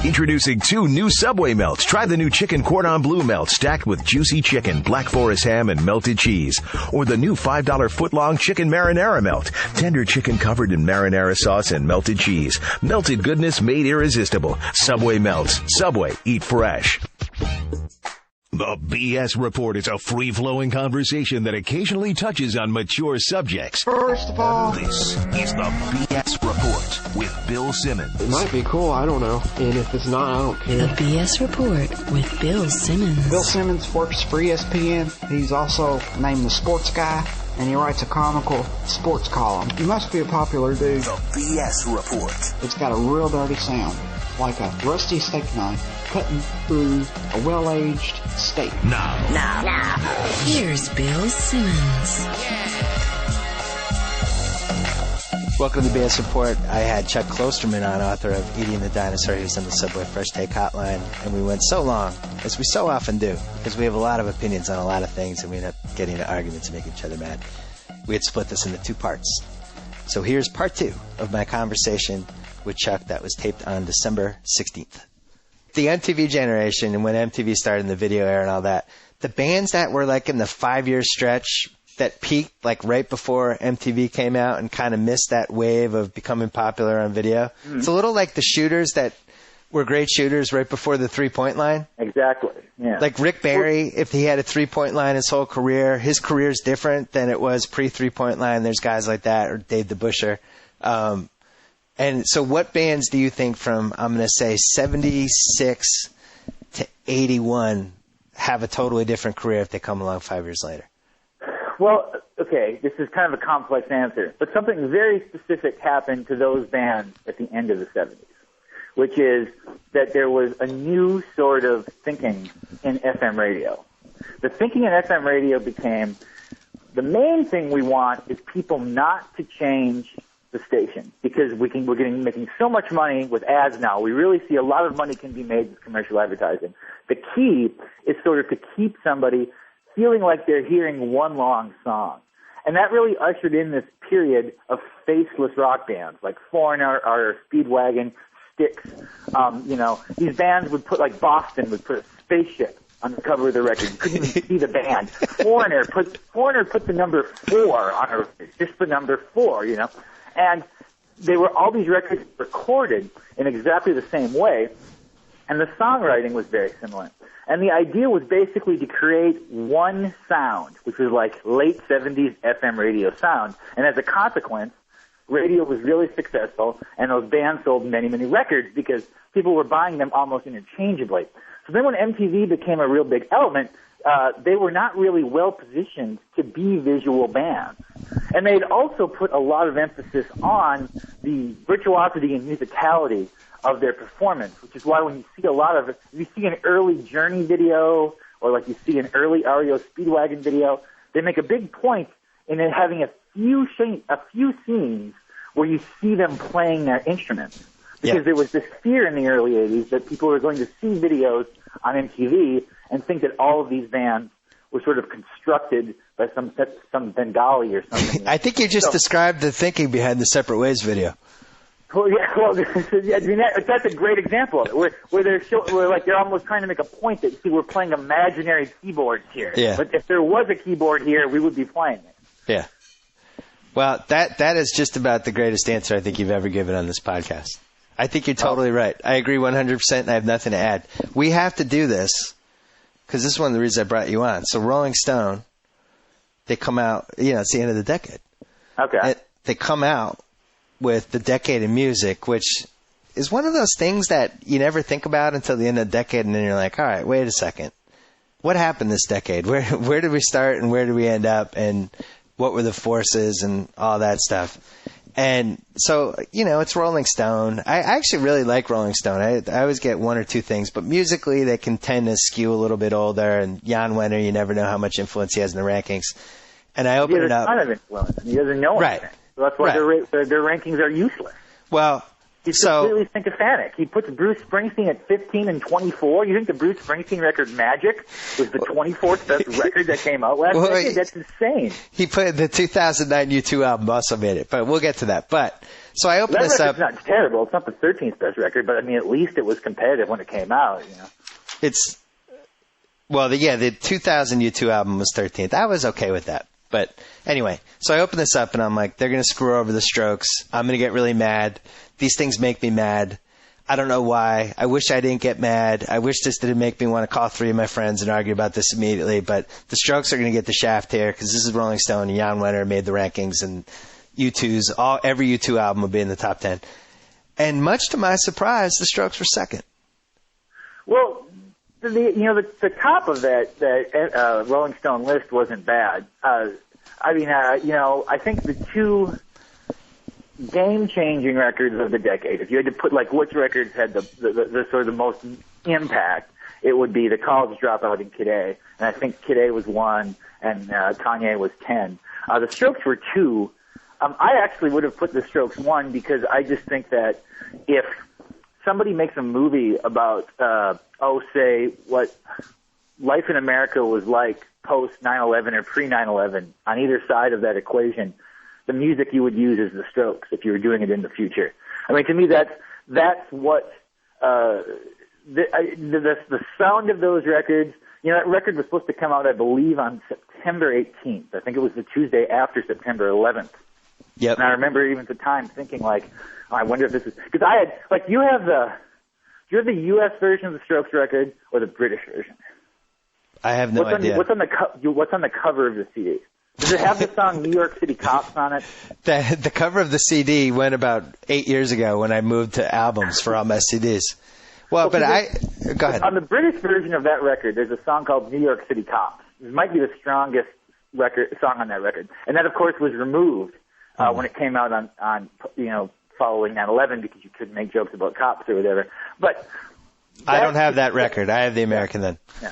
Introducing 2 new Subway melts. Try the new chicken cordon bleu melt stacked with juicy chicken, Black Forest ham, and melted cheese. Or the new $5 footlong chicken marinara melt. Tender chicken covered in marinara sauce and melted cheese. Melted goodness made irresistible. Subway melts. Subway, eat fresh. The BS Report is a free-flowing conversation that occasionally touches on mature subjects. First of all, This is the BS Report with Bill Simmons. it might be cool, I don't know. And if it's not, I don't The care. BS Report with Bill Simmons. Bill Simmons works for ESPN. He's also named the sports guy, and he writes a comical sports column. He must be a popular dude. The BS Report. It's got a real dirty sound, like a rusty steak knife cutting through a well-aged steak. Now. Here's Bill Simmons. Welcome to the BS Report. I had Chuck Klosterman on, author of Eating the Dinosaur. He was on the Subway Fresh Take Hotline, and we went so long, as we so often do, because we have a lot of opinions on a lot of things, and we end up getting into arguments and making each other mad. We had split this into 2 parts. So here's part 2 of my conversation with Chuck that was taped on December 16th. The MTV generation, and when MTV started in the video era and all that, the bands that were like in the 5-year stretch that peaked like right before MTV came out and kind of missed that wave of becoming popular on video. Mm-hmm. It's a little like the shooters that were great shooters right before the 3-point line. Exactly. Yeah. Like Rick Barry, if he had a 3-point line his whole career, his career's different than it was pre-3-point line. There's guys like that, or Dave the Busher. And so what bands do you think from, I'm going to say, 76 to 81 have a totally different career if they come along 5 years later? Well, okay, this is kind of a complex answer, but something very specific happened to those bands at the end of the 70s, which is that there was a new sort of thinking in FM radio. The thinking in FM radio became, the main thing we want is people not to change the station, because we're making so much money with ads now. We really see a lot of money can be made with commercial advertising. The key is sort of to keep somebody feeling like they're hearing one long song. And that really ushered in this period of faceless rock bands like Foreigner or Speedwagon, Styx. These bands would put, like Boston would put a spaceship on the cover of the record. You couldn't even see the band. Foreigner put the number 4 on a record, just the number 4, And they were all these records recorded in exactly the same way, and the songwriting was very similar. And the idea was basically to create one sound, which was like late 70s FM radio sound. And as a consequence, radio was really successful, and those bands sold many, many records because people were buying them almost interchangeably. So then when MTV became a real big element, they were not really well positioned to be visual bands. And they'd also put a lot of emphasis on the virtuosity and musicality of their performance, which is why when you see if you see an early Journey video, or like you see an early REO Speedwagon video, they make a big point in it having a few scenes where you see them playing their instruments. Because there was this fear in the early 80s that people were going to see videos on MTV and think that all of these bands were sort of constructed by some Bengali or something. I think you just described the thinking behind the Separate Ways video. Well, that's a great example of it, where they're almost trying to make a point that, see, we're playing imaginary keyboards here. Yeah. But if there was a keyboard here, we would be playing it. Yeah. Well, that is just about the greatest answer I think you've ever given on this podcast. I think you're totally right. I agree 100%, and I have nothing to add. We have to do this, because this is one of the reasons I brought you on. So Rolling Stone, they come out, it's the end of the decade. Okay. They come out with the decade of music, which is one of those things that you never think about until the end of the decade, and then you're like, all right, wait a second. What happened this decade? Where did we start and where did we end up, and what were the forces and all that stuff? And so, it's Rolling Stone. I actually really like Rolling Stone. I always get one or two things, but musically they can tend to skew a little bit older, and Jan Wenner, you never know how much influence he has in the rankings. And I open it up. He has a ton of influence. He doesn't know anything. So that's why their rankings are useless. Well, He's completely sycophantic. He puts Bruce Springsteen at 15 and 24. You think the Bruce Springsteen record Magic was the 24th best record that came out last decade? That's insane. He put the 2009 U2 album also made it, but we'll get to that. But so I opened this up. It's not terrible. It's not the 13th best record, but I mean, at least it was competitive when it came out. You know, the 2000 U2 album was 13th. I was okay with that. But anyway, so I open this up and I'm like, they're going to screw over the Strokes. I'm going to get really mad. These things make me mad. I don't know why. I wish I didn't get mad. I wish this didn't make me want to call 3 of my friends and argue about this immediately. But the Strokes are going to get the shaft here because this is Rolling Stone and Jan Wenner made the rankings and every U2 album will be in the top 10. And much to my surprise, the Strokes were second. Well, the top of that Rolling Stone list wasn't bad. I think the 2 game-changing records of the decade, if you had to put like which records had the sort of the most impact, it would be the College Dropout and Kid A. And I think Kid A was 1 and Kanye was 10. The Strokes were 2. I actually would have put the Strokes 1 because I just think that if somebody makes a movie about, say, what life in America was like post 9/11 or pre 9/11 on either side of that equation, the music you would use is the Strokes if you were doing it in the future. I mean, to me, that's what the sound of those records. You know, that record was supposed to come out, I believe, on September 18th. I think it was the Tuesday after September 11th. Yep. And I remember even at the time thinking, like, oh, I wonder if this is because I had like you have the U.S. version of the Strokes record or the British version. I have no idea. What's on the cover of the CD? Does it have the song New York City Cops on it? The cover of the CD went about 8 years ago when I moved to albums for all my CDs. Well, go ahead. On the British version of that record, there's a song called New York City Cops. It might be the strongest song on that record. And that, of course, was removed when it came out on following 9/11 because you couldn't make jokes about cops or whatever. But I don't have that record. I have the American then. Yeah.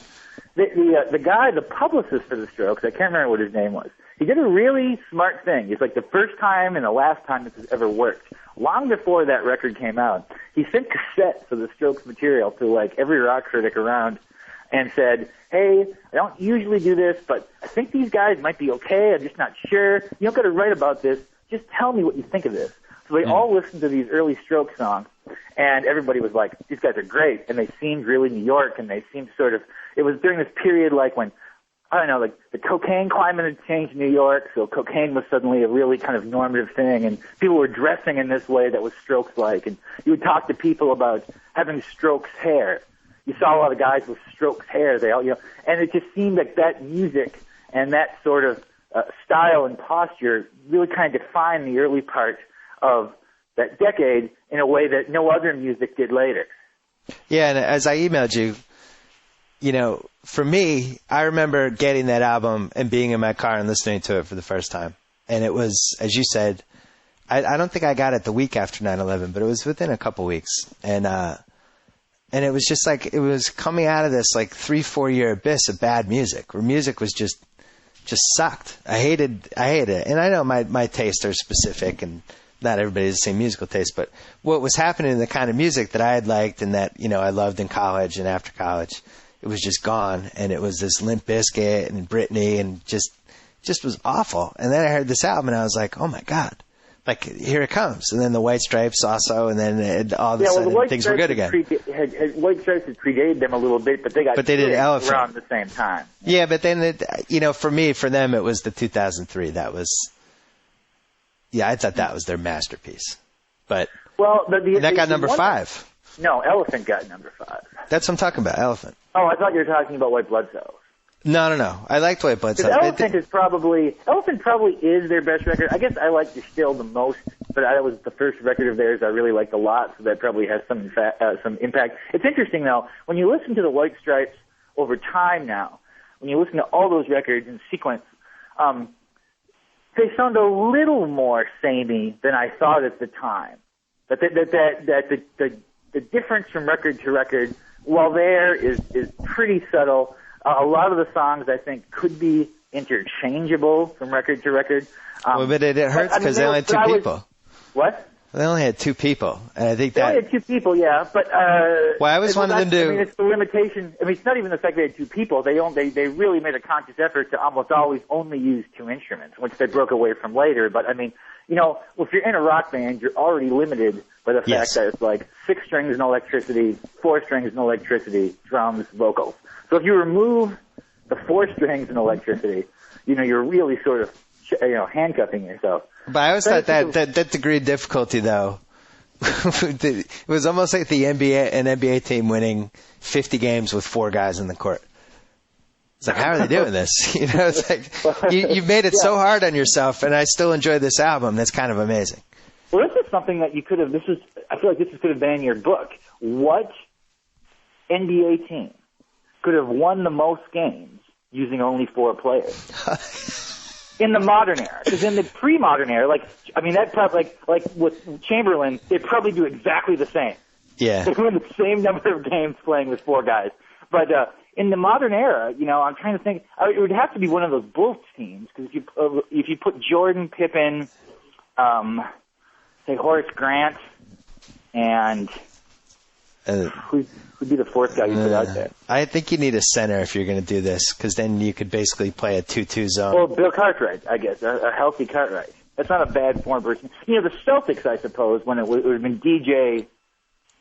The guy, the publicist for the Strokes, I can't remember what his name was. He did a really smart thing. It's like the first time and the last time this has ever worked. Long before that record came out, he sent cassettes of the Strokes material to like every rock critic around and said, hey, I don't usually do this, but I think these guys might be okay. I'm just not sure. You don't got to write about this. Just tell me what you think of this. So they all listened to these early Strokes songs, and everybody was like, these guys are great, and they seemed really New York, and they seemed sort of, it was during this period like when, I don't know, like the cocaine climate had changed in New York, so cocaine was suddenly a really kind of normative thing, and people were dressing in this way that was Strokes-like, and you would talk to people about having Strokes hair. You saw a lot of guys with Strokes hair, and it just seemed like that music and that sort of style and posture really kind of defined the early part of that decade in a way that no other music did later. Yeah, and as I emailed you, for me, I remember getting that album and being in my car and listening to it for the first time. And it was, as you said, I don't think I got it the week after 9/11, but it was within a couple weeks. And it was just like, it was coming out of this like 3-4 year abyss of bad music, where music was just sucked. I hated it. And I know my tastes are specific and not everybody has the same musical taste, but what was happening in the kind of music that I had liked and that, I loved in college and after college, it was just gone. And it was this Limp Bizkit and Britney and just was awful. And then I heard this album and I was like, oh my God, like here it comes. And then the White Stripes also, and then all of a sudden things were good again. White Stripes had predated them a little bit, but they did Elephant around the same time. Yeah, but then, for them, it was the 2003. That was, I thought that was their masterpiece. But that got number 5. No, Elephant got number 5. That's what I'm talking about, Elephant. Oh, I thought you were talking about White Blood Cells. No. I liked White Blood Cells. Elephant probably is their best record. I guess I like Distill the most, but that was the first record of theirs I really liked a lot, so that probably has some impact. It's interesting, though, when you listen to the White Stripes over time now, when you listen to all those records in sequence, they sound a little more samey than I thought at the time. That the difference from record to record, while there is pretty subtle. A lot of the songs, I think, could be interchangeable from record to record. But it hurts because they only had 2 people. What? They only had 2 people, and I think They only had 2 people, yeah, but well, I always wanted them to. I mean, it's the limitation. I mean, it's not even the fact they had 2 people. They really made a conscious effort to almost always only use 2 instruments, which they broke away from later. But I mean, if you're in a rock band, you're already limited by the fact that it's like 6 strings and electricity, 4 strings and electricity, drums, vocals. So if you remove the 4 strings and electricity, you're really sort of handcuffing yourself. But I always thought that degree of difficulty, though, it was almost like an NBA team winning 50 games with 4 guys in the court. It's like, how are they doing this? It's like you've made it so hard on yourself, and I still enjoy this album. That's kind of amazing. Well, this is something that you could have. I feel like this could have been in your book. What NBA team could have won the most games using only 4 players? In the modern era, because in the pre-modern era, that probably like with Chamberlain, they'd probably do exactly the same. Yeah, they win the same number of games playing with 4 guys. But in the modern era, I'm trying to think. It would have to be one of those Bulls teams, because if you put Jordan, Pippen, say Horace Grant, and who'd be the 4th guy you put out there? I think you need a center if you're going to do this, because then you could basically play a 2-2 zone. Well, Bill Cartwright, I guess, a healthy Cartwright. That's not a bad form person. The Celtics, I suppose, when it would have been DJ,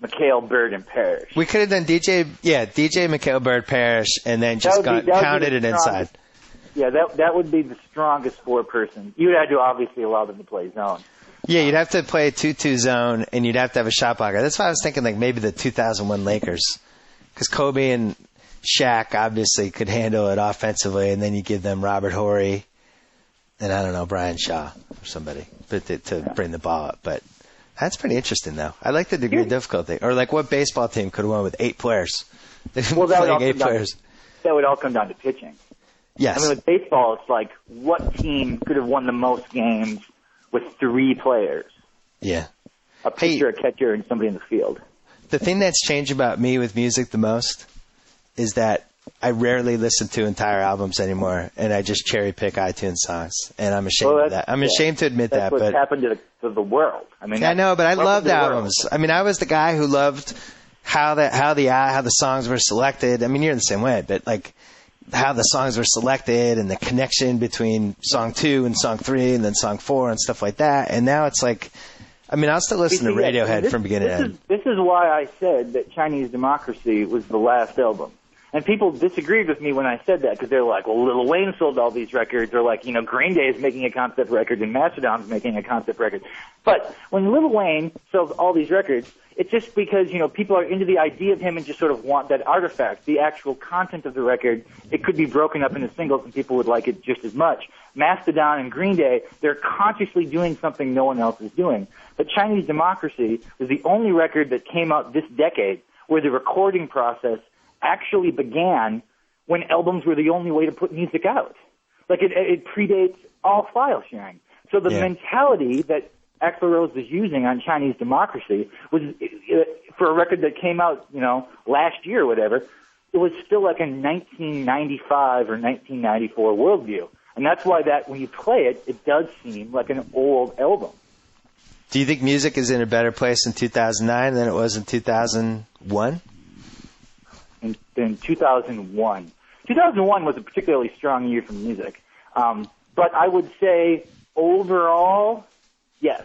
McHale, Bird, and Parrish. We could have done DJ, McHale, Bird, Parrish, and then just counted it inside. Yeah, that would be the strongest 4-person. You had to obviously allow them to play zone. Yeah, you'd have to play a 2-2 zone, and you'd have to have a shot blocker. That's why I was thinking maybe the 2001 Lakers, because Kobe and Shaq obviously could handle it offensively, and then you give them Robert Horry and, I don't know, Brian Shaw or somebody to bring the ball up. But that's pretty interesting, though. I like the degree of difficulty. Or what baseball team could have won with 8 players? Well, that would all come down to pitching. Yes. I mean, with baseball, it's like, what team could have won the most games with 3 players? Yeah. A pitcher, a catcher, and somebody in the field. The thing that's changed about me with music the most is that I rarely listen to entire albums anymore, and I just cherry pick iTunes songs, and I'm ashamed of that. I'm ashamed to admit that. That's what's happened to the world. I mean, I know, but I loved albums. I mean, I was the guy who loved how the songs were selected. I mean, you're the same way, but how the songs were selected and the connection between song 2 and song 3 and then song 4 and stuff like that. And now it's like, I mean, I'll still listen to Radiohead from beginning to end. This is why I said that Chinese Democracy was the last album. And people disagreed with me when I said that, because they're like, well, Lil Wayne sold all these records, or Green Day is making a concept record and Mastodon's making a concept record. But when Lil Wayne sells all these records, it's just because, people are into the idea of him and just sort of want that artifact, the actual content of the record. It could be broken up into singles and people would like it just as much. Mastodon and Green Day, they're consciously doing something no one else is doing. But Chinese Democracy was the only record that came out this decade where the recording process actually began when albums were the only way to put music out. It predates all file sharing. So the mentality that Axl Rose was using on Chinese Democracy was, for a record that came out, last year or whatever, it was still like a 1995 or 1994 worldview. And that's why when you play it, it does seem like an old album. Do you think music is in a better place in 2009 than it was in 2001? In 2001. 2001 was a particularly strong year for music. But I would say overall, yes.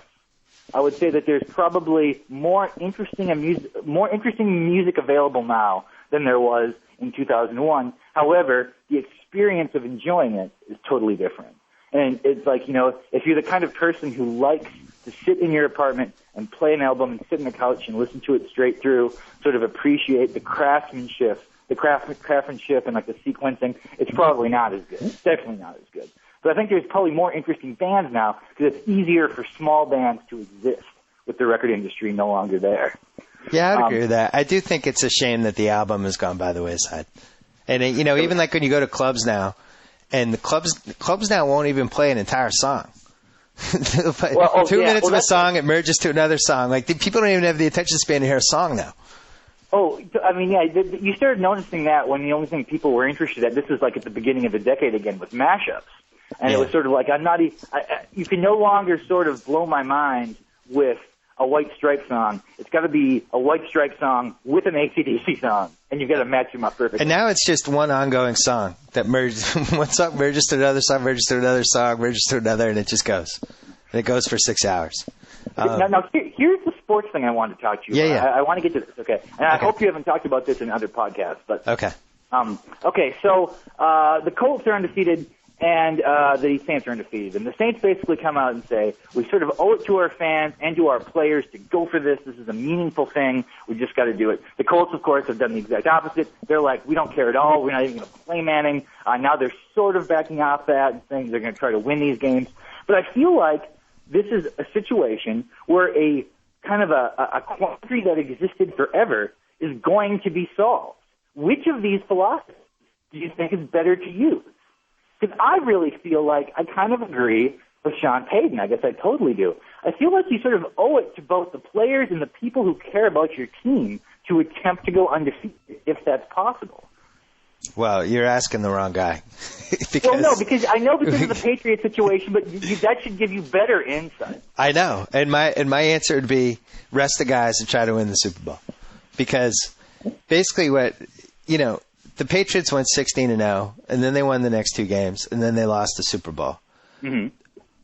I would say that there's probably more interesting music available now than there was in 2001. However, the experience of enjoying it is totally different. And it's like, if you're the kind of person who likes to sit in your apartment and play an album and sit on the couch and listen to it straight through, sort of appreciate the craftsmanship and the sequencing, it's probably not as good. It's definitely not as good. But I think there's probably more interesting bands now, because it's easier for small bands to exist with the record industry no longer there. Yeah, I'd agree with that. I do think it's a shame that the album has gone by the wayside. And, even when you go to clubs now, and the clubs now won't even play an entire song. 2 minutes of a song, it merges to another song. People don't even have the attention span to hear a song now. Oh, I mean, yeah, you started noticing that when the only thing people were interested in, this is at the beginning of the decade again, with mashups. And it was sort of like, you can no longer sort of blow my mind with a White Stripe song. It's got to be a White Stripe song with an AC/DC song, and you've got to match them up perfectly. And now it's just one ongoing song that merges. One song merges to another song, merges to another song, merges to another, and it just goes. And it goes for 6 hours. Now here's the sports thing I wanted to talk to you about. Yeah. I want to get to this, okay? And I hope you haven't talked about this in other podcasts. But Okay. So the Colts are undefeated, and the Saints are undefeated. And the Saints basically come out and say, we sort of owe it to our fans and to our players to go for this. This is a meaningful thing. We just got to do it. The Colts, of course, have done the exact opposite. They're like, we don't care at all. We're not even going to play Manning. Now they're sort of backing off that and saying they're going to try to win these games. But I feel like this is a situation where a kind of a quandary that existed forever is going to be solved. Which of these philosophies do you think is better to use? Because I really feel like I kind of agree with Sean Payton. I guess I totally do. I feel like you sort of owe it to both the players and the people who care about your team to attempt to go undefeated, if that's possible. Well, you're asking the wrong guy. because I know because of the Patriots situation, but that should give you better insight. I know, and my answer would be rest the guys and try to win the Super Bowl, because basically the Patriots went 16-0, and then they won the next 2 games, and then they lost the Super Bowl. Mm-hmm.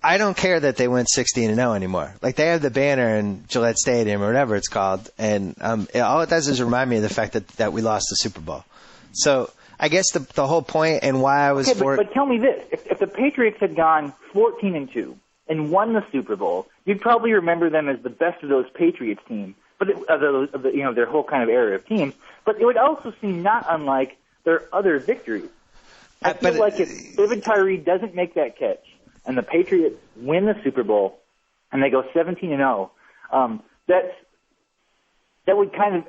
I don't care that they went 16-0 anymore. Like, they have the banner in Gillette Stadium or whatever it's called, and all it does is remind me of the fact that we lost the Super Bowl. So I guess the whole point and why I was But tell me this: if the Patriots had gone 14-2 and won the Super Bowl, you'd probably remember them as the best of those Patriots teams, but their whole kind of era of teams. But it would also seem not unlike their other victories. I feel like if David Tyree doesn't make that catch and the Patriots win the Super Bowl and they go 17-0, that would kind of,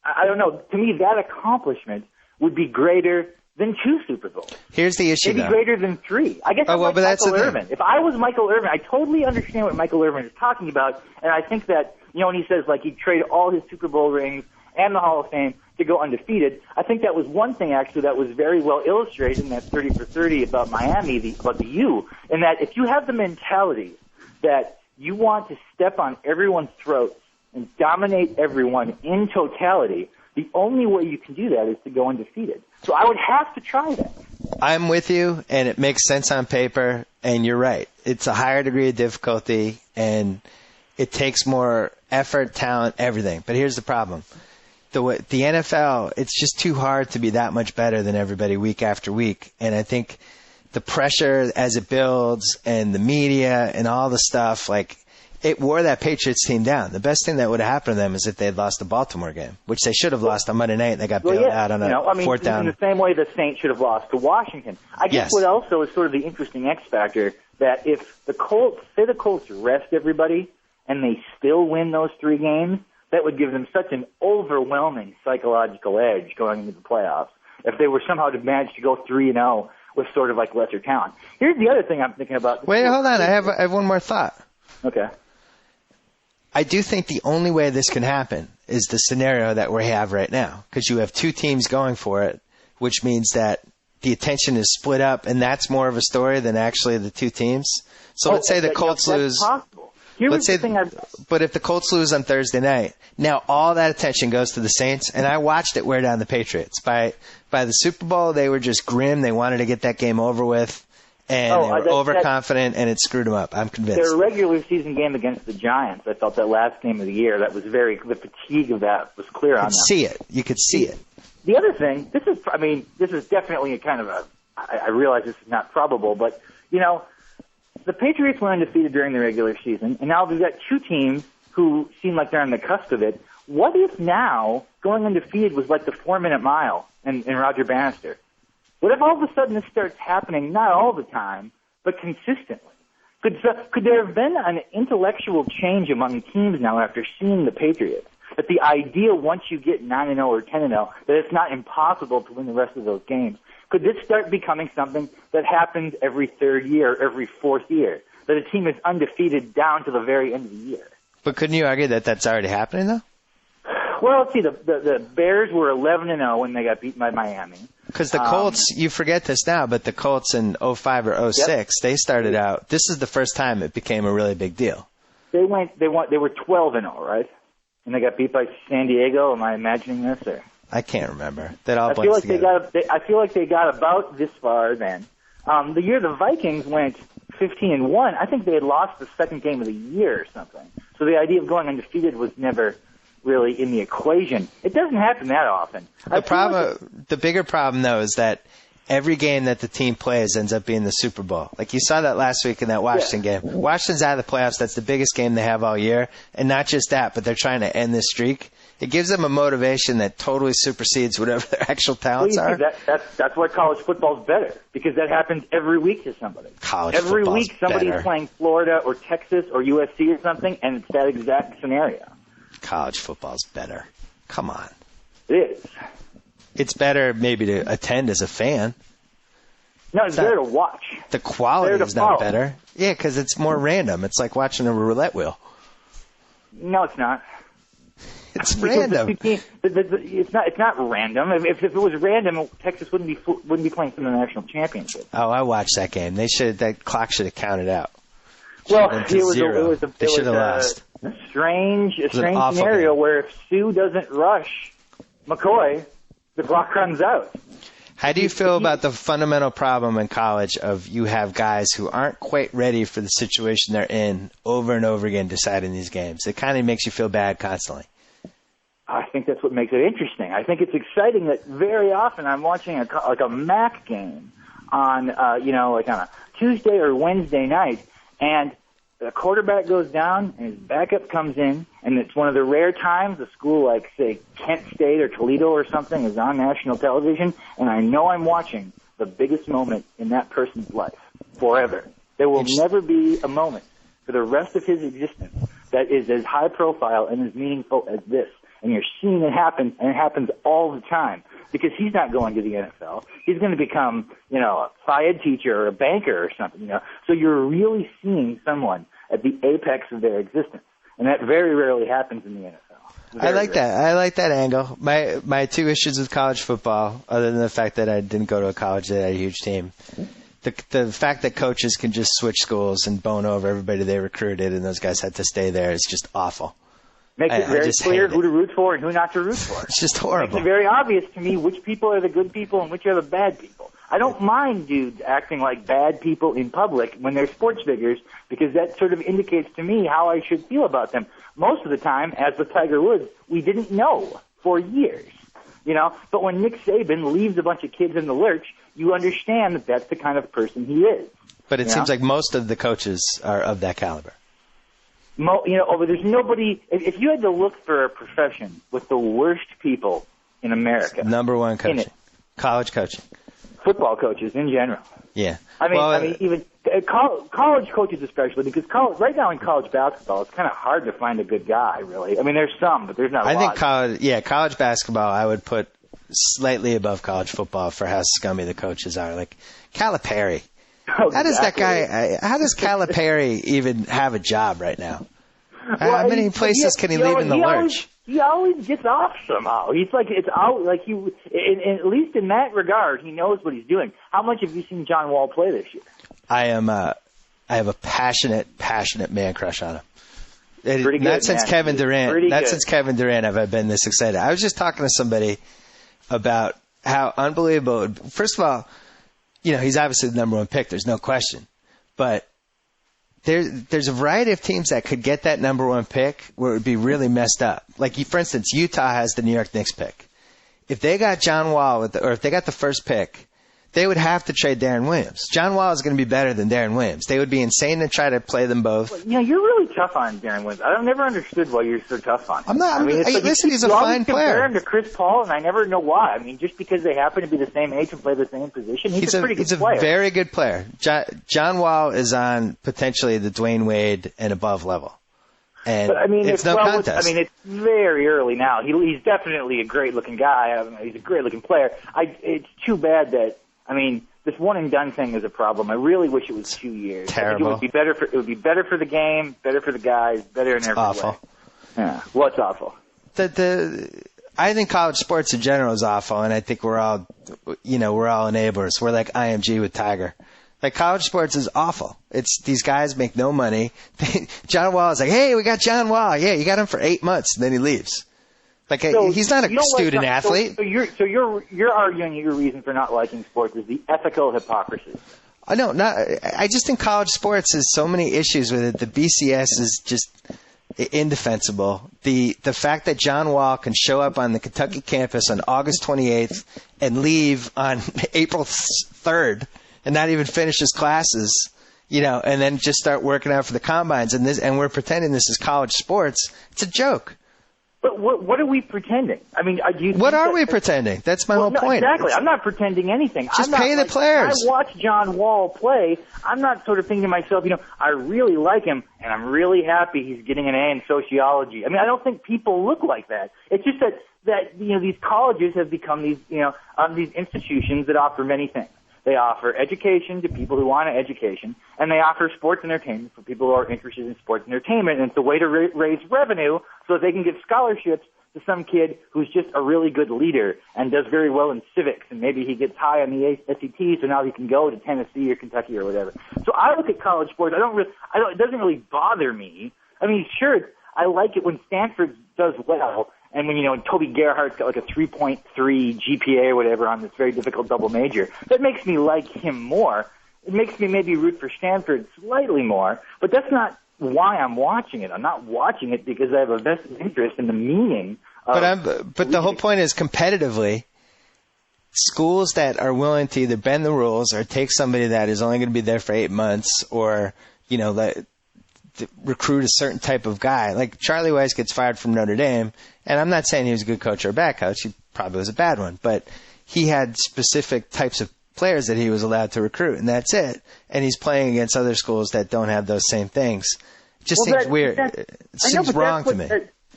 I don't know. To me, that accomplishment would be greater than 2 Super Bowls. Here's the issue, maybe greater than 3. I guess Michael Irvin. If I was Michael Irvin, I totally understand what Michael Irvin is talking about, and I think that, when he says, like, he'd trade all his Super Bowl rings and the Hall of Fame to go undefeated, I think that was one thing, actually, that was very well illustrated in that 30 for 30 about Miami, about the U, in that if you have the mentality that you want to step on everyone's throats and dominate everyone in totality, the only way you can do that is to go undefeated. So I would have to try that. I'm with you, and it makes sense on paper, and you're right. It's a higher degree of difficulty, and it takes more effort, talent, everything. But here's the problem. The NFL, it's just too hard to be that much better than everybody week after week. And I think the pressure as it builds and the media and all the stuff, like, it wore that Patriots team down. The best thing that would have happened to them is if they had lost the Baltimore game, which they should have lost on Monday night. They got bailed out on a fourth down. In the same way the Saints should have lost to Washington. I guess what also is sort of the interesting X factor, that if the Colts rest everybody and they still win those 3 games, that would give them such an overwhelming psychological edge going into the playoffs if they were somehow to manage to go 3-0 with sort of like lesser talent. Here's the other thing I'm thinking about. Wait, hold on. I have one more thought. Okay. I do think the only way this can happen is the scenario that we have right now, because you have 2 teams going for it, which means that the attention is split up, and that's more of a story than actually the 2 teams. So let's say the Colts lose. Possible. But if the Colts lose on Thursday night, now all that attention goes to the Saints, and I watched it wear down the Patriots. By the Super Bowl, they were just grim. They wanted to get that game over with, and they were overconfident, and it screwed them up. I'm convinced. Their regular season game against the Giants, I felt that last game of the year, the fatigue of that was clear on them. You could see it. The other thing, this is definitely a kind of I realize this is not probable, but, the Patriots went undefeated during the regular season, and now we've got 2 teams who seem like they're on the cusp of it. What if now going undefeated was like the 4-minute mile in Roger Bannister? What if all of a sudden this starts happening, not all the time, but consistently? Could there have been an intellectual change among teams now after seeing the Patriots? That the idea, once you get 9-0 or 10-0, that it's not impossible to win the rest of those games? Could this start becoming something that happens every 3rd year, every 4th year? That a team is undefeated down to the very end of the year? But couldn't you argue that that's already happening, though? Well, let's see. The Bears were 11-0 when they got beaten by Miami. Because the Colts, you forget this now, but the Colts in 05 or 06, they started out. This is the first time it became a really big deal. They were 12-0, right? And they got beat by San Diego. Am I imagining this? Or I can't remember. That all I feel like together. I feel like they got about this far then. The year the Vikings went 15-1, I think they had lost the second game of the year or something. So the idea of going undefeated was never really in the equation. It doesn't happen that often. The bigger problem, though, is that every game that the team plays ends up being the Super Bowl. Like you saw that last week in that Washington game. Washington's out of the playoffs. That's the biggest game they have all year. And not just that, but they're trying to end this streak. It gives them a motivation that totally supersedes whatever their actual talents are. That's why college football's better, because that happens every week to somebody. Every week somebody's playing Florida or Texas or USC or something, and it's that exact scenario. College football's better. Come on. It is. It's better maybe to attend as a fan. No, it's better to watch. The quality is not better. Yeah, because it's more random. It's like watching a roulette wheel. No, it's not. It's random. It's not random. If it was random, Texas wouldn't be playing for the national championship. Oh, I watched that game. That clock should have counted out. Well, it was lost. A strange scenario where if Sue doesn't rush McCoy, the clock runs out. How do you feel about the fundamental problem in college of you have guys who aren't quite ready for the situation they're in over and over again deciding these games? It kind of makes you feel bad constantly. I think that's what makes it interesting. I think it's exciting that very often I'm watching a MAC game on on a Tuesday or Wednesday night, and the quarterback goes down and his backup comes in, and it's one of the rare times a school like, say, Kent State or Toledo or something is on national television, and I know I'm watching the biggest moment in that person's life forever. There will never be a moment for the rest of his existence that is as high profile and as meaningful as this. And you're seeing it happen, and it happens all the time, because he's not going to the NFL. He's going to become, a FIAD teacher or a banker or something, So you're really seeing someone at the apex of their existence, and that very rarely happens in the NFL. I like that. I like that angle. My two issues with college football, other than the fact that I didn't go to a college that had a huge team, the fact that coaches can just switch schools and bone over everybody they recruited, and those guys had to stay there is just awful. Makes it very clear who to root for and who not to root for. It's just horrible. Makes it very obvious to me which people are the good people and which are the bad people. I don't mind dudes acting like bad people in public when they're sports figures, because that sort of indicates to me how I should feel about them. Most of the time, as with Tiger Woods, we didn't know for years. But when Nick Saban leaves a bunch of kids in the lurch, you understand that that's the kind of person he is. But it seems like most of the coaches are of that caliber. There's nobody. If you had to look for a profession with the worst people in America, number one coaching, college coaching, football coaches in general. Yeah, even college coaches especially, because right now in college basketball, it's kind of hard to find a good guy. Really, there's some, but there's not. I think college basketball I would put slightly above college football for how scummy the coaches are. Like Calipari. Oh, how does that guy? How does Calipari even have a job right now? How many places can he leave in the lurch? He always gets off somehow. He's like it's out like at least in that regard, he knows what he's doing. How much have you seen John Wall play this year? I have a passionate man crush on him. Not since Kevin Durant have I been this excited. I was just talking to somebody about how unbelievable. First of all, he's obviously the number one pick. There's no question. But there's a variety of teams that could get that number one pick where it would be really messed up. Like, for instance, Utah has the New York Knicks pick. If they got John Wall, or if they got the first pick, they would have to trade Darren Williams. John Wall is going to be better than Darren Williams. They would be insane to try to play them both. You're really tough on Darren Williams. I've never understood why you're so tough on him. I'm not. Listen, he's a fine player. You compare him to Chris Paul, and I never know why. Just because they happen to be the same age and play the same position, he's a pretty good player. He's a very good player. John Wall is on potentially the Dwayne Wade and above level. And it's no contest. It's very early now. He's definitely a great-looking guy. He's a great-looking player. It's too bad that, this one-and-done thing is a problem. I really wish it was 2 years. Terrible. I think it would be better for the game, better for the guys, better in every awful. way. Yeah. What's awful? I think college sports in general is awful, and I think we're all enablers. We're like IMG with Tiger. Like, college sports is awful. It's these guys make no money. John Wall is like, hey, we got John Wall. Yeah, you got him for 8 months, and then he leaves. Like, so he's not a student athlete. So you're arguing your reason for not liking sports is the ethical hypocrisy. I just think college sports has so many issues with it. The BCS is just indefensible. The fact that John Wall can show up on the Kentucky campus on August 28th and leave on April 3rd and not even finish his classes, and then just start working out for the combines, and we're pretending this is college sports. It's a joke. But what are we pretending? I mean, what are we pretending? That's my whole point. Exactly. I'm not pretending anything. Just pay the players. When I watch John Wall play, I'm not sort of thinking to myself, I really like him, and I'm really happy he's getting an A in sociology. I mean, I don't think people look like that. It's just that these colleges have become these institutions that offer many things. They offer education to people who want an education, and they offer sports entertainment for people who are interested in sports entertainment. And it's a way to raise revenue so that they can give scholarships to some kid who's just a really good leader and does very well in civics, and maybe he gets high on the SAT, so now he can go to Tennessee or Kentucky or whatever. So I look at college sports. It doesn't really bother me. I mean, sure, I like it when Stanford does well. And when, Toby Gerhardt's got like a 3.3 GPA or whatever on this very difficult double major, that makes me like him more. It makes me maybe root for Stanford slightly more, but that's not why I'm watching it. I'm not watching it because I have a vested interest in the meaning of... But the whole point is, competitively, schools that are willing to either bend the rules or take somebody that is only going to be there for 8 months, or, recruit a certain type of guy. Like, Charlie Weiss gets fired from Notre Dame, and I'm not saying he was a good coach or a bad coach. He probably was a bad one, but he had specific types of players that he was allowed to recruit, and that's it. And he's playing against other schools that don't have those same things. It just seems weird. It seems wrong to me.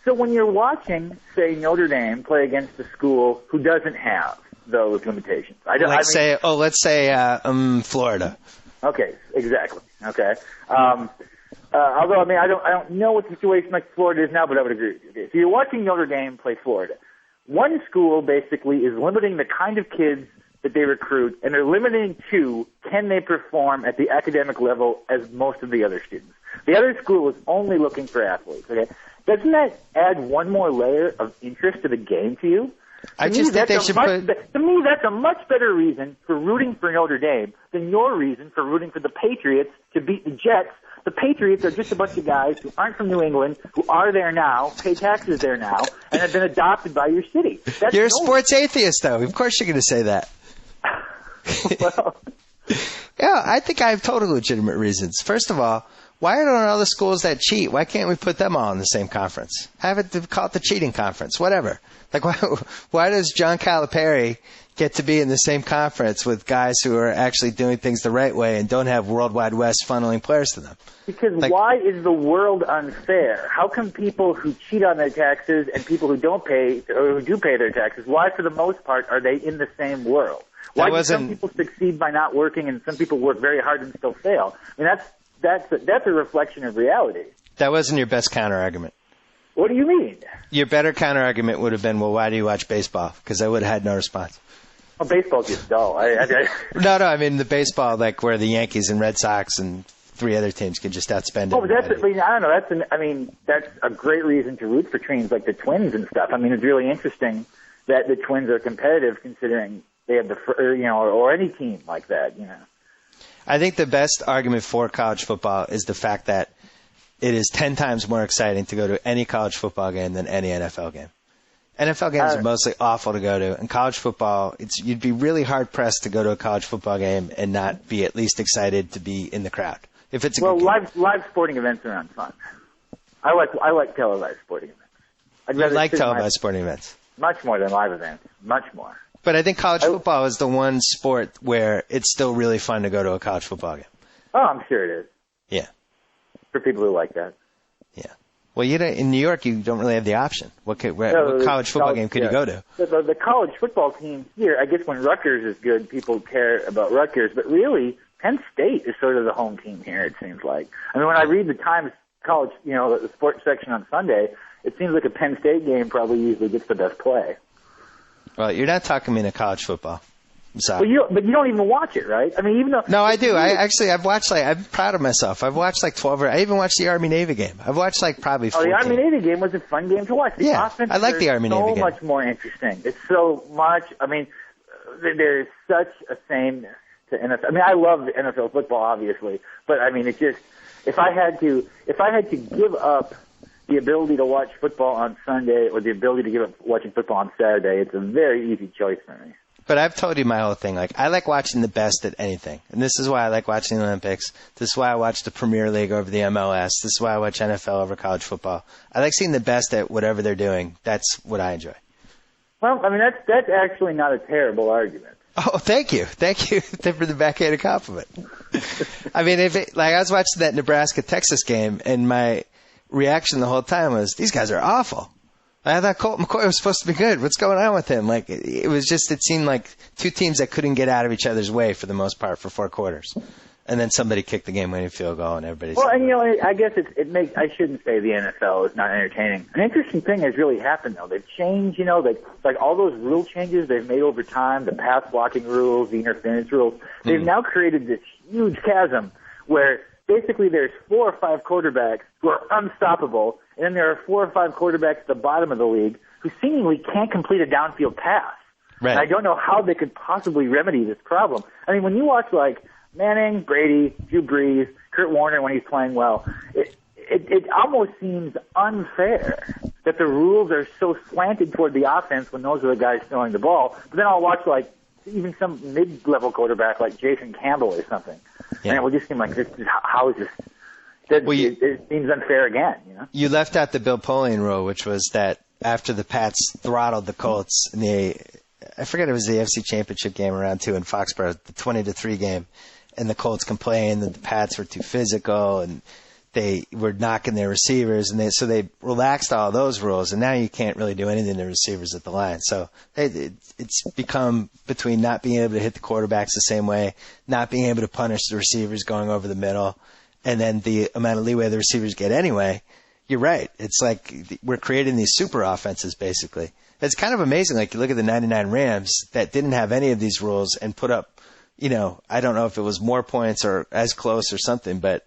So when you're watching, say, Notre Dame play against a school who doesn't have those limitations, let's say Florida. Okay, exactly. Okay. Although, I don't know what the situation like Florida is now, but I would agree with you. Okay, so you're watching Notre Dame play Florida. One school basically is limiting the kind of kids that they recruit, and they're limiting to can they perform at the academic level as most of the other students. The other school is only looking for athletes. Okay, doesn't that add one more layer of interest to the game to you? To me, that's a much better reason for rooting for Notre Dame than your reason for rooting for the Patriots to beat the Jets. The Patriots are just a bunch of guys who aren't from New England, who are there now, pay taxes there now, and have been adopted by your city. You're a sports atheist, though. Of course you're going to say that. Well, yeah, I think I have total legitimate reasons. First of all, why are all the schools that cheat? Why can't we put them all in the same conference? Call it the cheating conference, whatever. Like, why does John Calipari get to be in the same conference with guys who are actually doing things the right way and don't have World Wide West funneling players to them? Because why is the world unfair? How come people who cheat on their taxes and people who don't pay or who do pay their taxes, why for the most part are they in the same world? Why do some people succeed by not working and some people work very hard and still fail? I mean, that's a reflection of reality. That wasn't your best counter-argument. What do you mean? Your better counter-argument would have been, well, why do you watch baseball? Because I would have had no response. Well, baseball's just dull. No, I mean the baseball, like where the Yankees and Red Sox and 3 other teams can just outspend everybody. I don't know. That's a great reason to root for teams like the Twins and stuff. I mean, it's really interesting that the Twins are competitive considering they have or any team like that, I think the best argument for college football is the fact that it is 10 times more exciting to go to any college football game than any NFL game. NFL games are mostly awful to go to. In college football, you'd be really hard-pressed to go to a college football game and not be at least excited to be in the crowd. If it's a good game. Live sporting events are fun. I like televised sporting events. I like televised sporting events. Much more than live events. Much more. But I think college football is the one sport where it's still really fun to go to a college football game. Oh, I'm sure it is. Yeah. For people who like that. Yeah. Well, in New York, you don't really have the option. What college football game could you go to? The college football team here, I guess when Rutgers is good, people care about Rutgers. But really, Penn State is sort of the home team here, it seems like. I mean, when I read the Times college, the sports section on Sunday, it seems like a Penn State game probably usually gets the best play. Well, you're not talking me into college football. So. But you don't even watch it, right? I mean, even though. No, I do. I've watched I'm proud of myself. I've watched 12 I even watched the Army-Navy game. I've watched probably 14. The Army-Navy game was a fun game to watch. The offense I like the Army-Navy game. so much more interesting. It's so much, I mean, there's such a sameness to NFL. I mean, I love NFL football, obviously, but I mean, it's just, if I had to give up the ability to watch football on Sunday or the ability to give up watching football on Saturday, it's a very easy choice for me. But I've told you my whole thing. I like watching the best at anything. And this is why I like watching the Olympics. This is why I watch the Premier League over the MLS. This is why I watch NFL over college football. I like seeing the best at whatever they're doing. That's what I enjoy. Well, I mean, that's actually not a terrible argument. Oh, thank you. Thank you for the backhanded compliment. I mean, I was watching that Nebraska-Texas game, and my reaction the whole time was, these guys are awful. I thought Colt McCoy was supposed to be good. What's going on with him? It seemed like two teams that couldn't get out of each other's way for the most part for 4 quarters. And then somebody kicked the game-winning field goal, and everybody's... Well, and, I guess I shouldn't say the NFL is not entertaining. An interesting thing has really happened, though. They've changed, like all those rule changes they've made over time, the pass blocking rules, the interference rules. They've now created this huge chasm where basically there's 4 or 5 quarterbacks who are unstoppable, and then there are 4 or 5 quarterbacks at the bottom of the league who seemingly can't complete a downfield pass. Right. And I don't know how they could possibly remedy this problem. I mean, when you watch, Manning, Brady, Drew Brees, Kurt Warner when he's playing well, it almost seems unfair that the rules are so slanted toward the offense when those are the guys throwing the ball. But then I'll watch, even some mid-level quarterback like Jason Campbell or something. Yeah. And it will just seem like, how is this? It seems unfair again, You left out the Bill Polian rule, which was that after the Pats throttled the Colts in I forget, it was the AFC Championship game around 2 in Foxborough, the 20-3 game, and the Colts complained that the Pats were too physical and they were knocking their receivers, and so they relaxed all those rules, and now you can't really do anything to receivers at the line. So it's become between not being able to hit the quarterbacks the same way, not being able to punish the receivers going over the middle, and then the amount of leeway the receivers get anyway. You're right. It's like we're creating these super offenses, basically. It's kind of amazing. You look at the 99 Rams that didn't have any of these rules and put up, I don't know if it was more points or as close or something, but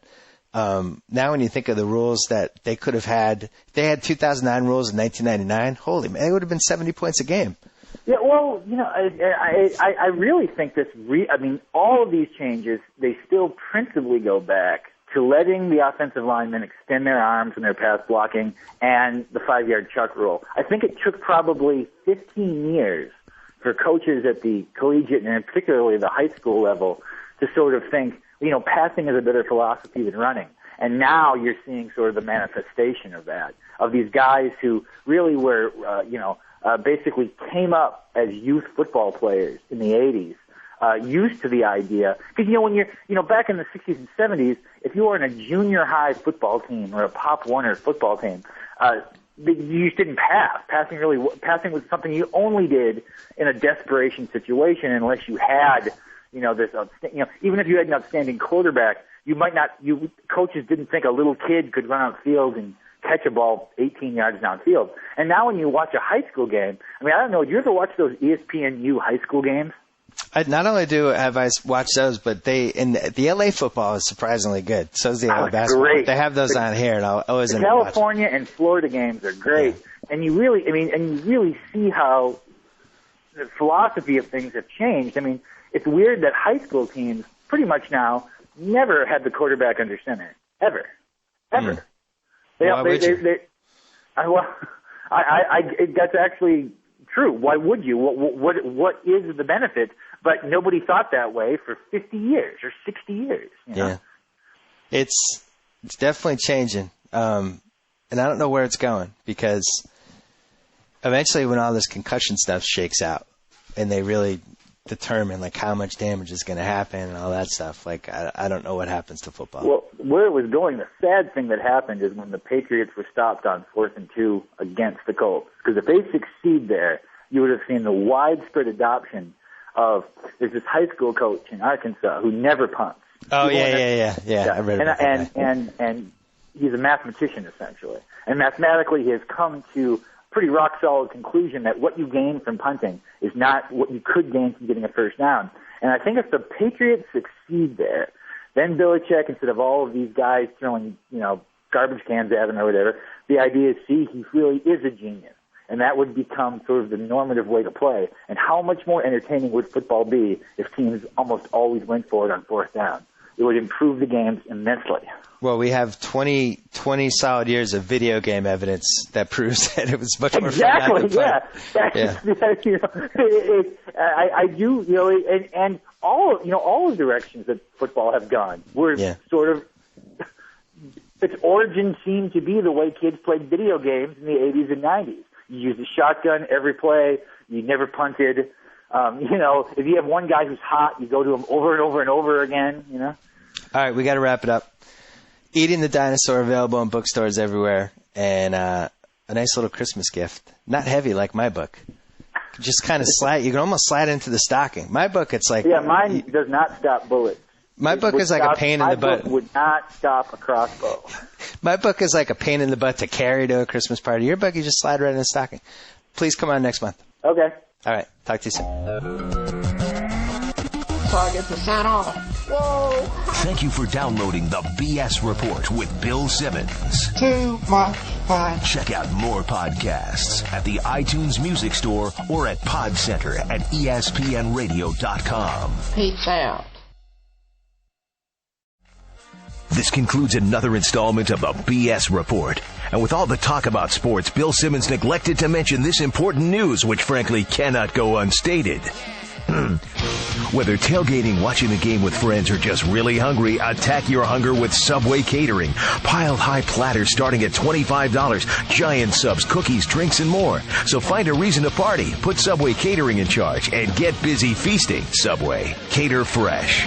now when you think of the rules that they could have had, they had 2009 rules in 1999. Holy man, it would have been 70 points a game. Yeah, well, I really think all of these changes, they still principally go back to letting the offensive linemen extend their arms in their pass blocking and the 5-yard chuck rule. I think it took probably 15 years for coaches at the collegiate and particularly the high school level to sort of think, passing is a better philosophy than running. And now you're seeing sort of the manifestation of that, of these guys who really were, basically came up as youth football players in the 80s. Used to the idea, because when you're, back in the 60s and 70s, if you were in a junior high football team or a Pop Warner football team, you just didn't pass. Passing was something you only did in a desperation situation, unless you had, even if you had an outstanding quarterback, coaches didn't think a little kid could run outfield and catch a ball 18 yards downfield. And now when you watch a high school game, I don't know, do you ever watch those ESPNU high school games? Not only have I watched those, but the LA football is surprisingly good. So is the LA basketball. Great. They have those on here, and I'll always end up watching. California and Florida games are great, and you really see how the philosophy of things have changed. It's weird that high school teams pretty much now never had the quarterback under center, ever. Why would you? That's actually true. Why would you? What is the benefit? But nobody thought that way for 50 years or 60 years. Yeah. It's definitely changing. And I don't know where it's going, because eventually when all this concussion stuff shakes out and they really determine how much damage is going to happen and all that stuff, I don't know what happens to football. Well, where it was going, the sad thing that happened is when the Patriots were stopped on 4th and 2 against the Colts. Because if they succeed there, you would have seen the widespread adoption of, there's this high school coach in Arkansas who never punts. Oh, yeah. I read about that. And he's a mathematician, essentially. And mathematically he has come to pretty rock-solid conclusion that what you gain from punting is not what you could gain from getting a first down. And I think if the Patriots succeed there, then Belichick, instead of all of these guys throwing, garbage cans at him or whatever, the idea is, see, he really is a genius. And that would become sort of the normative way to play. And how much more entertaining would football be if teams almost always went for it on fourth down? It would improve the games immensely. Well, we have 20 solid years of video game evidence that proves that it was much more fun. Exactly, I do, and all the directions that football have gone were sort of, its origin seemed to be the way kids played video games in the 80s and 90s. You used a shotgun every play. You never punted. If you have one guy who's hot, you go to him over and over and over again, All right, we got to wrap it up. Eating the Dinosaur, available in bookstores everywhere, and a nice little Christmas gift. Not heavy like my book. Just kind of slide. You can almost slide into the stocking. My book, it's like... Yeah, mine does not stop bullets. My book is like a pain in the butt. My book would not stop a crossbow. My book is like a pain in the butt to carry to a Christmas party. Your book, you just slide right in the stocking. Please come on next month. Okay. All right. Talk to you soon. So I get to sign off. Whoa. Thank you for downloading the BS Report with Bill Simmons. Too much fun. Check out more podcasts at the iTunes Music Store or at Podcenter at ESPNradio.com. Peace out. This concludes another installment of the BS Report. And with all the talk about sports, Bill Simmons neglected to mention this important news, which frankly cannot go unstated. Whether tailgating, watching the game with friends, or just really hungry, attack your hunger with Subway Catering. Pile-high platters starting at $25. Giant subs, cookies, drinks, and more. So find a reason to party. Put Subway Catering in charge and get busy feasting. Subway. Cater fresh.